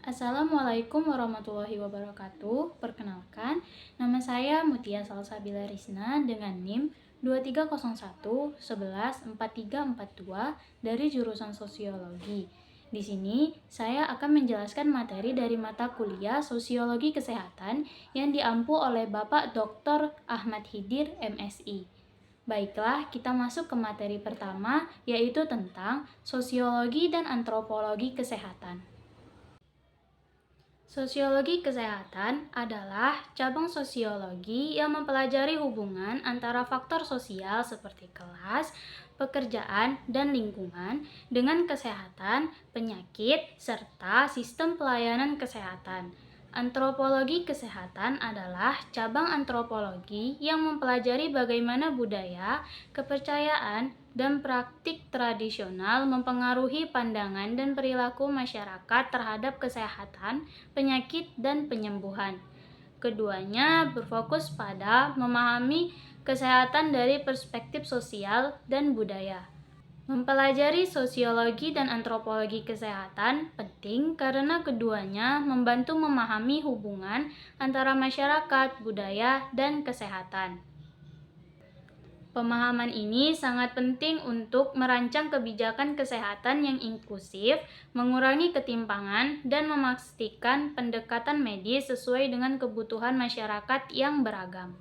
Assalamualaikum warahmatullahi wabarakatuh. Perkenalkan, nama saya Mutia Salsabila Risna dengan NIM 2301114342 dari jurusan Sosiologi. Di sini, saya akan menjelaskan materi dari mata kuliah Sosiologi Kesehatan yang diampu oleh Bapak Dr. Ahmad Hidir, MSI. Baiklah, kita masuk ke materi pertama, yaitu tentang Sosiologi dan Antropologi Kesehatan. Sosiologi kesehatan adalah cabang sosiologi yang mempelajari hubungan antara faktor sosial seperti kelas, pekerjaan, dan lingkungan dengan kesehatan, penyakit, serta sistem pelayanan kesehatan. Antropologi kesehatan adalah cabang antropologi yang mempelajari bagaimana budaya, kepercayaan, dan praktik tradisional mempengaruhi pandangan dan perilaku masyarakat terhadap kesehatan, penyakit, dan penyembuhan. Keduanya berfokus pada memahami kesehatan dari perspektif sosial dan budaya. Mempelajari sosiologi dan antropologi kesehatan penting karena keduanya membantu memahami hubungan antara masyarakat, budaya, dan kesehatan. Pemahaman ini sangat penting untuk merancang kebijakan kesehatan yang inklusif, mengurangi ketimpangan, dan memastikan pendekatan medis sesuai dengan kebutuhan masyarakat yang beragam.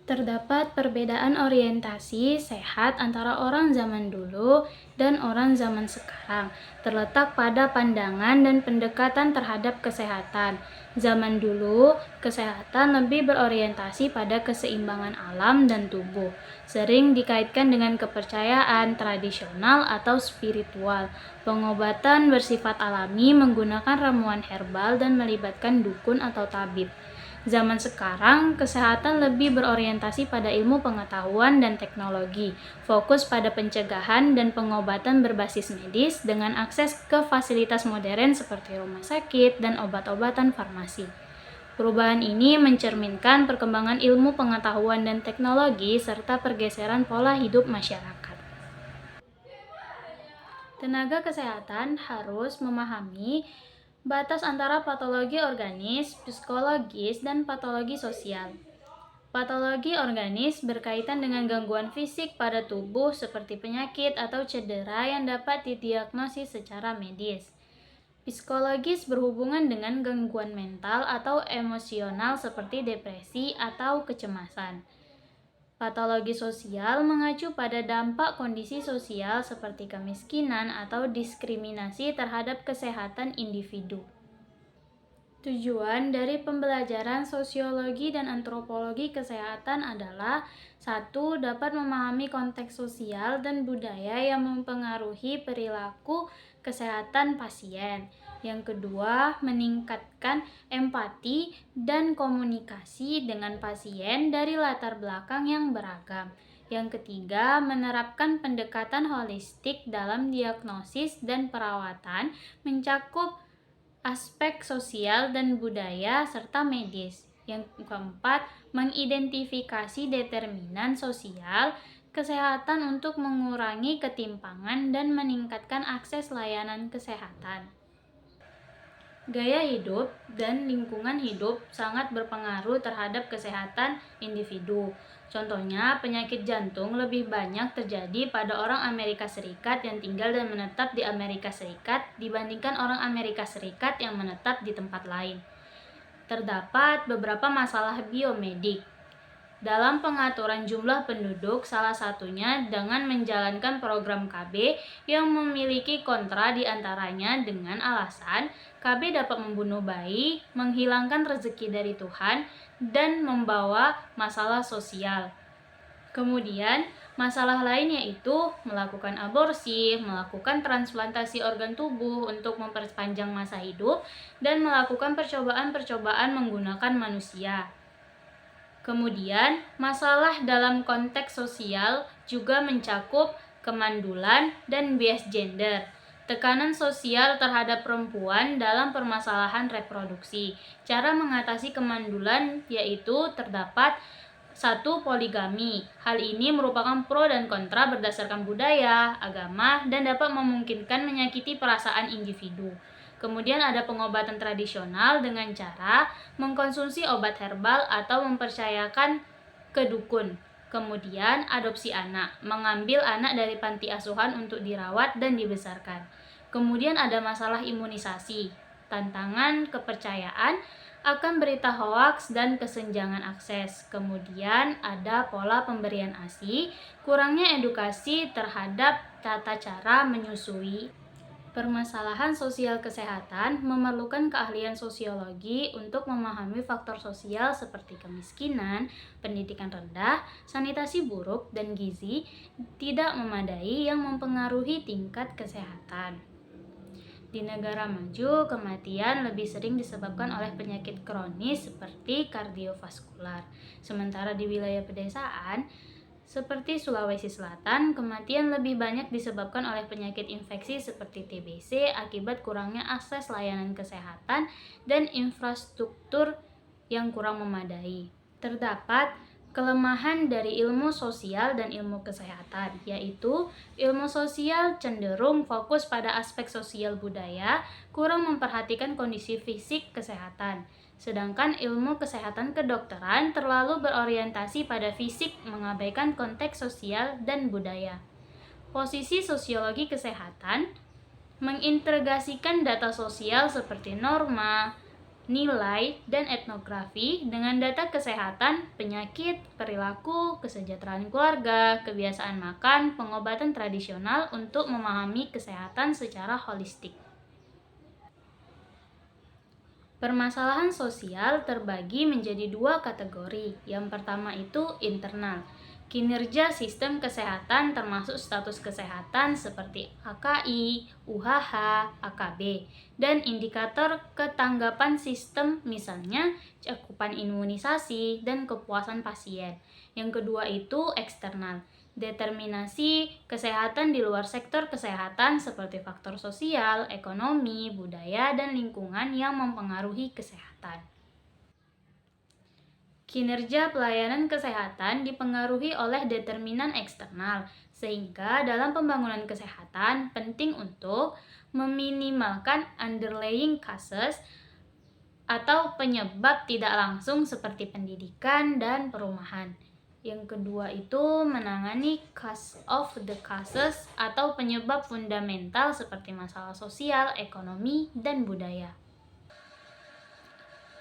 Terdapat perbedaan orientasi sehat antara orang zaman dulu dan orang zaman sekarang, terletak pada pandangan dan pendekatan terhadap kesehatan. Zaman dulu, kesehatan lebih berorientasi pada keseimbangan alam dan tubuh, sering dikaitkan dengan kepercayaan tradisional atau spiritual. Pengobatan bersifat alami menggunakan ramuan herbal dan melibatkan dukun atau tabib. Zaman sekarang, kesehatan lebih berorientasi pada ilmu pengetahuan dan teknologi, fokus pada pencegahan dan pengobatan berbasis medis dengan akses ke fasilitas modern seperti rumah sakit dan obat-obatan farmasi. Perubahan ini mencerminkan perkembangan ilmu pengetahuan dan teknologi serta pergeseran pola hidup masyarakat. Tenaga kesehatan harus memahami batas antara patologi organis, psikologis, dan patologi sosial. Patologi organis berkaitan dengan gangguan fisik pada tubuh seperti penyakit atau cedera yang dapat didiagnosis secara medis. Psikologis berhubungan dengan gangguan mental atau emosional seperti depresi atau kecemasan. Patologi sosial mengacu pada dampak kondisi sosial seperti kemiskinan atau diskriminasi terhadap kesehatan individu. Tujuan dari pembelajaran sosiologi dan antropologi kesehatan adalah 1. Dapat memahami konteks sosial dan budaya yang mempengaruhi perilaku kesehatan pasien. Yang kedua, meningkatkan empati dan komunikasi dengan pasien dari latar belakang yang beragam. Yang ketiga, menerapkan pendekatan holistik dalam diagnosis dan perawatan, mencakup aspek sosial dan budaya serta medis. Yang keempat, mengidentifikasi determinan sosial kesehatan untuk mengurangi ketimpangan dan meningkatkan akses layanan kesehatan. Gaya hidup dan lingkungan hidup sangat berpengaruh terhadap kesehatan individu. Contohnya, penyakit jantung lebih banyak terjadi pada orang Amerika Serikat yang tinggal dan menetap di Amerika Serikat dibandingkan orang Amerika Serikat yang menetap di tempat lain. Terdapat beberapa masalah biomedik dalam pengaturan jumlah penduduk, salah satunya dengan menjalankan program KB yang memiliki kontra diantaranya dengan alasan KB dapat membunuh bayi, menghilangkan rezeki dari Tuhan, dan membawa masalah sosial. Kemudian, masalah lain yaitu melakukan aborsi, melakukan transplantasi organ tubuh untuk memperpanjang masa hidup, dan melakukan percobaan-percobaan menggunakan manusia. Kemudian, masalah dalam konteks sosial juga mencakup kemandulan dan bias gender, tekanan sosial terhadap perempuan dalam permasalahan reproduksi. Cara mengatasi kemandulan yaitu terdapat Satu, poligami. Hal ini merupakan pro dan kontra berdasarkan budaya, agama, dan dapat memungkinkan menyakiti perasaan individu. Kemudian ada pengobatan tradisional dengan cara mengkonsumsi obat herbal atau mempercayakan ke dukun. Kemudian adopsi anak, mengambil anak dari panti asuhan untuk dirawat dan dibesarkan. Kemudian ada masalah imunisasi, tantangan kepercayaan akan berita hoaks dan kesenjangan akses. Kemudian ada pola pemberian ASI, kurangnya edukasi terhadap tata cara menyusui. Permasalahan sosial kesehatan memerlukan keahlian sosiologi untuk memahami faktor sosial seperti kemiskinan, pendidikan rendah, sanitasi buruk, dan gizi tidak memadai yang mempengaruhi tingkat kesehatan. Di negara maju, kematian lebih sering disebabkan oleh penyakit kronis seperti kardiovaskular. Sementara di wilayah pedesaan, seperti Sulawesi Selatan, kematian lebih banyak disebabkan oleh penyakit infeksi seperti TBC akibat kurangnya akses layanan kesehatan dan infrastruktur yang kurang memadai. Terdapat kelemahan dari ilmu sosial dan ilmu kesehatan, yaitu ilmu sosial cenderung fokus pada aspek sosial budaya, kurang memperhatikan kondisi fisik kesehatan. Sedangkan ilmu kesehatan kedokteran terlalu berorientasi pada fisik, mengabaikan konteks sosial dan budaya. Posisi sosiologi kesehatan mengintegrasikan data sosial seperti norma, nilai, dan etnografi dengan data kesehatan, penyakit, perilaku, kesejahteraan keluarga, kebiasaan makan, pengobatan tradisional untuk memahami kesehatan secara holistik. Permasalahan sosial terbagi menjadi dua kategori. Yang pertama itu internal. Kinerja sistem kesehatan termasuk status kesehatan seperti AKI, UHH, AKB, dan indikator ketanggapan sistem misalnya cakupan imunisasi dan kepuasan pasien. Yang kedua itu eksternal. Determinasi kesehatan di luar sektor kesehatan seperti faktor sosial, ekonomi, budaya, dan lingkungan yang mempengaruhi kesehatan. Kinerja pelayanan kesehatan dipengaruhi oleh determinan eksternal, sehingga dalam pembangunan kesehatan penting untuk meminimalkan underlying causes atau penyebab tidak langsung seperti pendidikan dan perumahan. Yang kedua itu menangani cause of the causes atau penyebab fundamental seperti masalah sosial, ekonomi, dan budaya.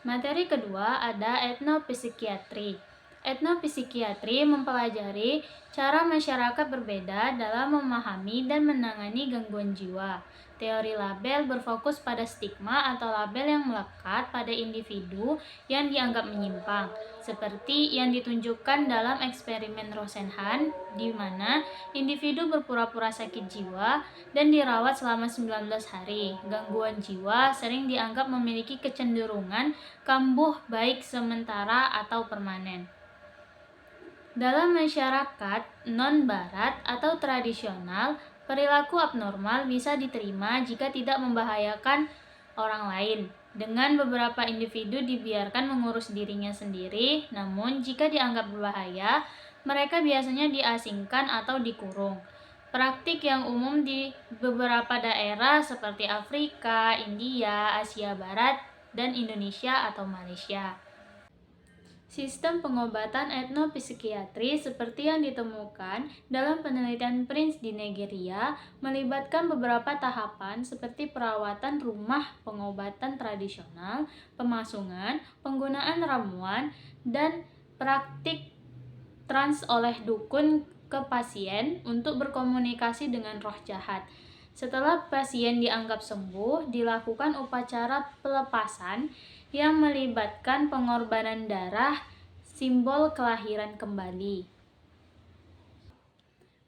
Materi kedua ada etnopsikiatri. Etnopsikiatri mempelajari cara masyarakat berbeda dalam memahami dan menangani gangguan jiwa. Teori label berfokus pada stigma atau label yang melekat pada individu yang dianggap menyimpang, seperti yang ditunjukkan dalam eksperimen Rosenhan, di mana individu berpura-pura sakit jiwa dan dirawat selama 19 hari. Gangguan jiwa sering dianggap memiliki kecenderungan kambuh baik sementara atau permanen. Dalam masyarakat non-barat atau tradisional, perilaku abnormal bisa diterima jika tidak membahayakan orang lain. Dengan beberapa individu dibiarkan mengurus dirinya sendiri, namun jika dianggap berbahaya, mereka biasanya diasingkan atau dikurung. Praktik yang umum di beberapa daerah seperti Afrika, India, Asia Barat, dan Indonesia atau Malaysia. Sistem pengobatan etnopsikiatri seperti yang ditemukan dalam penelitian Prince di Nigeria melibatkan beberapa tahapan seperti perawatan rumah pengobatan tradisional, pemasungan, penggunaan ramuan, dan praktik trans oleh dukun ke pasien untuk berkomunikasi dengan roh jahat. Setelah pasien dianggap sembuh, dilakukan upacara pelepasan yang melibatkan pengorbanan darah, simbol kelahiran kembali.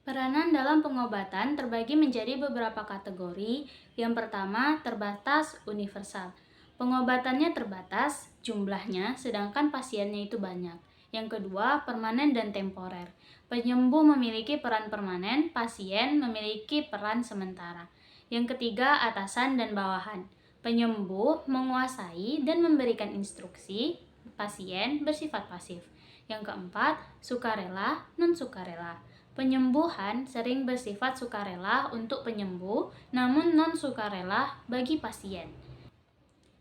Peranan dalam pengobatan terbagi menjadi beberapa kategori. Yang pertama, terbatas universal. Pengobatannya terbatas jumlahnya, sedangkan pasiennya itu banyak. Yang kedua, permanen dan temporer. Penyembuh memiliki peran permanen, pasien memiliki peran sementara. Yang ketiga, atasan dan bawahan. Penyembuh menguasai dan memberikan instruksi, pasien bersifat pasif. Yang keempat, sukarela, non-sukarela. Penyembuhan sering bersifat sukarela untuk penyembuh, namun non-sukarela bagi pasien.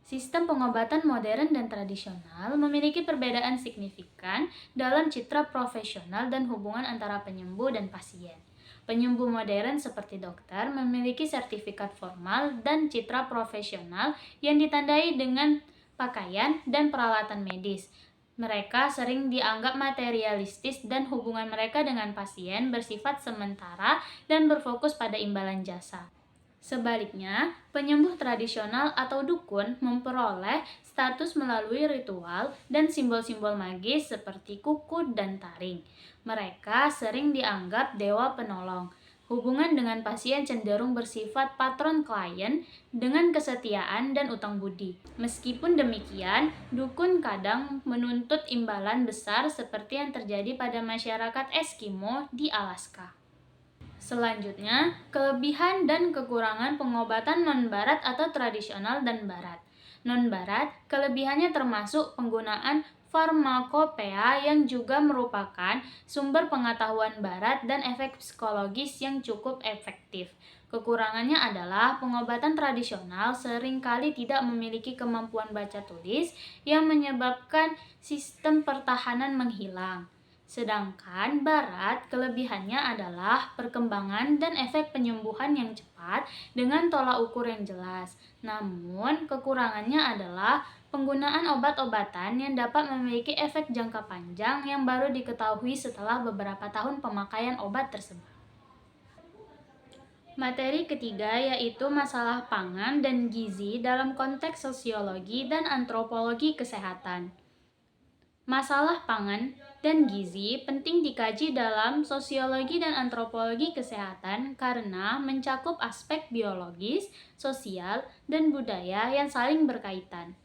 Sistem pengobatan modern dan tradisional memiliki perbedaan signifikan dalam citra profesional dan hubungan antara penyembuh dan pasien. Penyembuh modern seperti dokter memiliki sertifikat formal dan citra profesional yang ditandai dengan pakaian dan peralatan medis. Mereka sering dianggap materialistis dan hubungan mereka dengan pasien bersifat sementara dan berfokus pada imbalan jasa. Sebaliknya, penyembuh tradisional atau dukun memperoleh status melalui ritual dan simbol-simbol magis seperti kuku dan taring. Mereka sering dianggap dewa penolong. Hubungan dengan pasien cenderung bersifat patron-klien dengan kesetiaan dan utang budi. Meskipun demikian, dukun kadang menuntut imbalan besar seperti yang terjadi pada masyarakat Eskimo di Alaska. Selanjutnya, kelebihan dan kekurangan pengobatan non-barat atau tradisional dan barat. Non-barat, kelebihannya termasuk penggunaan farmakopea yang juga merupakan sumber pengetahuan barat dan efek psikologis yang cukup efektif. Kekurangannya adalah pengobatan tradisional seringkali tidak memiliki kemampuan baca tulis yang menyebabkan sistem pertahanan menghilang. Sedangkan barat, kelebihannya adalah perkembangan dan efek penyembuhan yang cepat dengan tolak ukur yang jelas. Namun, kekurangannya adalah penggunaan obat-obatan yang dapat memiliki efek jangka panjang yang baru diketahui setelah beberapa tahun pemakaian obat tersebut. Materi ketiga yaitu masalah pangan dan gizi dalam konteks sosiologi dan antropologi kesehatan. Masalah pangan dan gizi penting dikaji dalam sosiologi dan antropologi kesehatan karena mencakup aspek biologis, sosial, dan budaya yang saling berkaitan.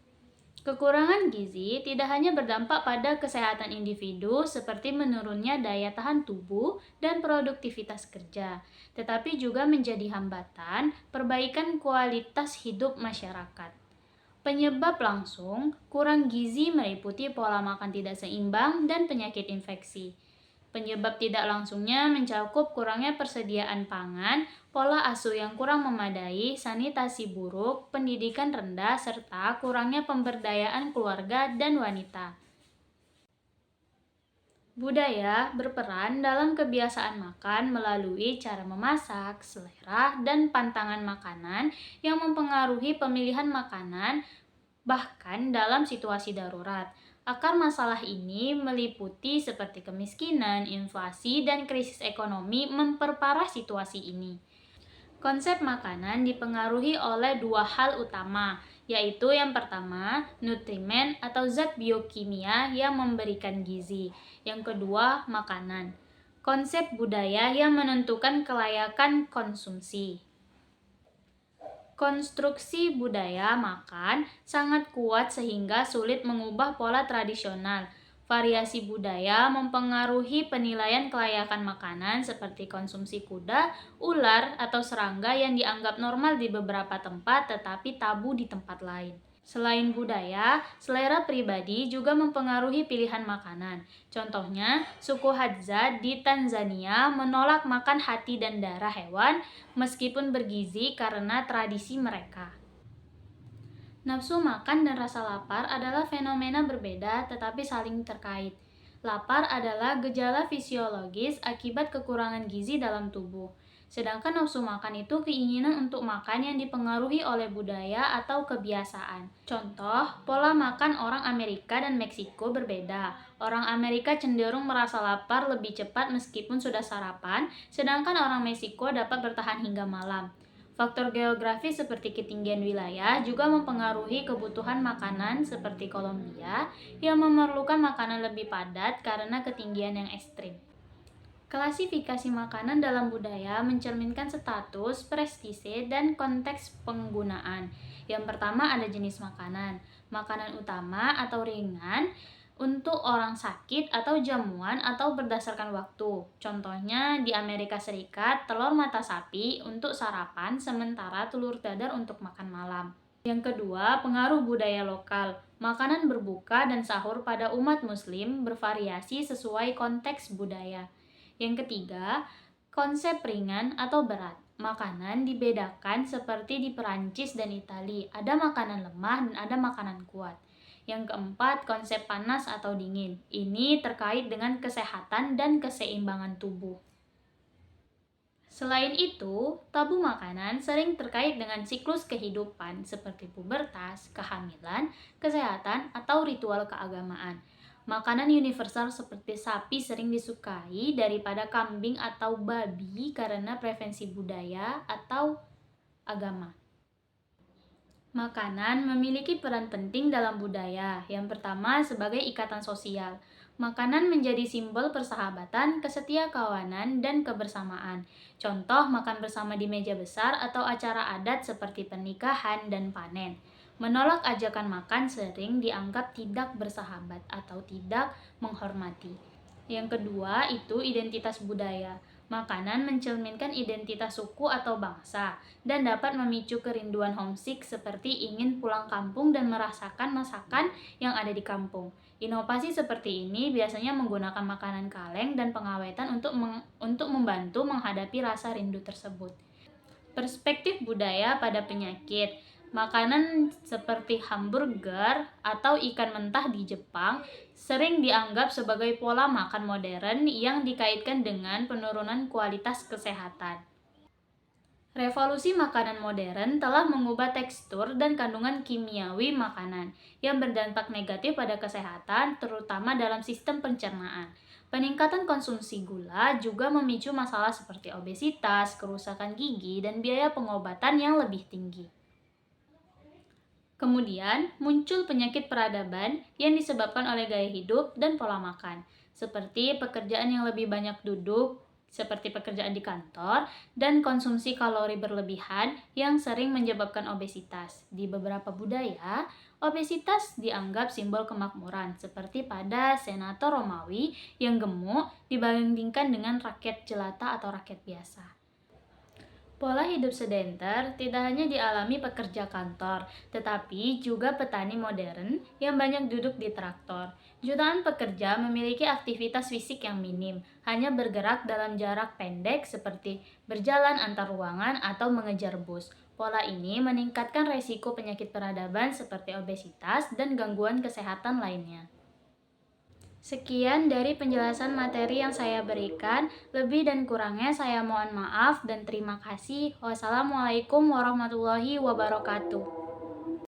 Kekurangan gizi tidak hanya berdampak pada kesehatan individu seperti menurunnya daya tahan tubuh dan produktivitas kerja, tetapi juga menjadi hambatan perbaikan kualitas hidup masyarakat. Penyebab langsung kurang gizi meliputi pola makan tidak seimbang dan penyakit infeksi. Penyebab tidak langsungnya mencakup kurangnya persediaan pangan, pola asuh yang kurang memadai, sanitasi buruk, pendidikan rendah, serta kurangnya pemberdayaan keluarga dan wanita. Budaya berperan dalam kebiasaan makan melalui cara memasak, selera, dan pantangan makanan yang mempengaruhi pemilihan makanan, bahkan dalam situasi darurat. Akar masalah ini meliputi seperti kemiskinan, inflasi, dan krisis ekonomi memperparah situasi ini. Konsep makanan dipengaruhi oleh dua hal utama, yaitu yang pertama, nutrimen atau zat biokimia yang memberikan gizi. Yang kedua, makanan. Konsep budaya yang menentukan kelayakan konsumsi. Konstruksi budaya makan sangat kuat sehingga sulit mengubah pola tradisional. Variasi budaya mempengaruhi penilaian kelayakan makanan seperti konsumsi kuda, ular, atau serangga yang dianggap normal di beberapa tempat tetapi tabu di tempat lain. Selain budaya, selera pribadi juga mempengaruhi pilihan makanan. Contohnya, suku Hadza di Tanzania menolak makan hati dan darah hewan meskipun bergizi karena tradisi mereka. Nafsu makan dan rasa lapar adalah fenomena berbeda tetapi saling terkait. Lapar adalah gejala fisiologis akibat kekurangan gizi dalam tubuh. Sedangkan nafsu makan itu keinginan untuk makan yang dipengaruhi oleh budaya atau kebiasaan. Contoh, pola makan orang Amerika dan Meksiko berbeda. Orang Amerika cenderung merasa lapar lebih cepat meskipun sudah sarapan, sedangkan orang Meksiko dapat bertahan hingga malam. Faktor geografis seperti ketinggian wilayah juga mempengaruhi kebutuhan makanan seperti Kolombia yang memerlukan makanan lebih padat karena ketinggian yang ekstrim. Klasifikasi makanan dalam budaya mencerminkan status, prestise, dan konteks penggunaan. Yang pertama ada jenis makanan. Makanan utama atau ringan untuk orang sakit atau jamuan atau berdasarkan waktu. Contohnya di Amerika Serikat, telur mata sapi untuk sarapan sementara telur dadar untuk makan malam. Yang kedua, pengaruh budaya lokal. Makanan berbuka dan sahur pada umat muslim bervariasi sesuai konteks budaya. Yang ketiga, konsep ringan atau berat. Makanan dibedakan seperti di Perancis dan Italia. Ada makanan lemah dan ada makanan kuat. Yang keempat, konsep panas atau dingin. Ini terkait dengan kesehatan dan keseimbangan tubuh. Selain itu, tabu makanan sering terkait dengan siklus kehidupan seperti pubertas, kehamilan, kesehatan, atau ritual keagamaan. Makanan universal seperti sapi sering disukai daripada kambing atau babi karena preferensi budaya atau agama. Makanan memiliki peran penting dalam budaya. Yang pertama, sebagai ikatan sosial. Makanan menjadi simbol persahabatan, kesetiakawanan, dan kebersamaan. Contoh, makan bersama di meja besar atau acara adat seperti pernikahan dan panen. Menolak ajakan makan sering dianggap tidak bersahabat atau tidak menghormati. Yang kedua, itu identitas budaya. Makanan mencerminkan identitas suku atau bangsa dan dapat memicu kerinduan homesick seperti ingin pulang kampung dan merasakan masakan yang ada di kampung. Inovasi seperti ini biasanya menggunakan makanan kaleng dan pengawetan untuk membantu menghadapi rasa rindu tersebut. Perspektif budaya pada penyakit. Makanan seperti hamburger atau ikan mentah di Jepang sering dianggap sebagai pola makan modern yang dikaitkan dengan penurunan kualitas kesehatan. Revolusi makanan modern telah mengubah tekstur dan kandungan kimiawi makanan yang berdampak negatif pada kesehatan, terutama dalam sistem pencernaan. Peningkatan konsumsi gula juga memicu masalah seperti obesitas, kerusakan gigi, dan biaya pengobatan yang lebih tinggi. Kemudian, muncul penyakit peradaban yang disebabkan oleh gaya hidup dan pola makan, seperti pekerjaan yang lebih banyak duduk, seperti pekerjaan di kantor, dan konsumsi kalori berlebihan yang sering menyebabkan obesitas. Di beberapa budaya, obesitas dianggap simbol kemakmuran, seperti pada senator Romawi yang gemuk dibandingkan dengan rakyat jelata atau rakyat biasa. Pola hidup sedenter tidak hanya dialami pekerja kantor, tetapi juga petani modern yang banyak duduk di traktor. Jutaan pekerja memiliki aktivitas fisik yang minim, hanya bergerak dalam jarak pendek seperti berjalan antar ruangan atau mengejar bus. Pola ini meningkatkan resiko penyakit peradaban seperti obesitas dan gangguan kesehatan lainnya. Sekian dari penjelasan materi yang saya berikan. Lebih dan kurangnya saya mohon maaf dan terima kasih. Wassalamualaikum warahmatullahi wabarakatuh.